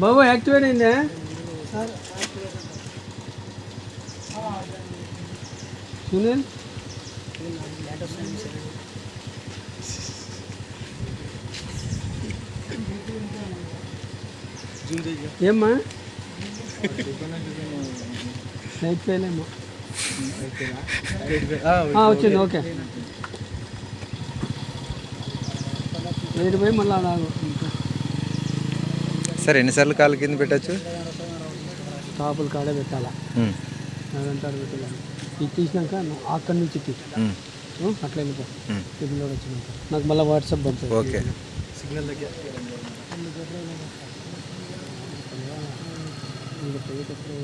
బాబు activate అయిందా సునీల్? ఏమ్మా light ఫెయిలేమో వచ్చింది. ఓకే రేటు పోయి మళ్ళీ అలాగ సార్ ఎన్నిసార్లు కాలు కింద పెట్టచ్చు? టాపుల కాడే పెట్టాలా, అదంతా పెట్టాలి. ఇది తీసినాక అక్కడి నుంచి అట్లా వెళ్ళిపో. సిగ్నల్ వచ్చినాక నాకు మళ్ళీ వాట్సాప్ పంపుతుంది. ఓకే. సిగ్నల్ దగ్గర పోయేటప్పుడు